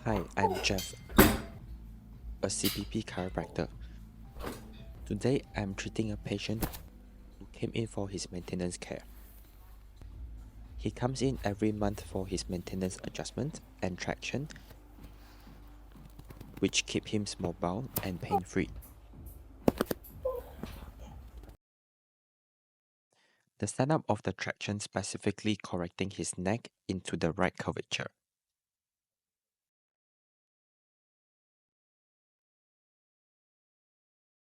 Hi, I'm Jeff, a CPP chiropractor. Today, I'm treating a patient who came in for his maintenance care. He comes in every month for his maintenance adjustment and traction, which keep him mobile and pain-free. The setup of the traction specifically correcting his neck into the right curvature.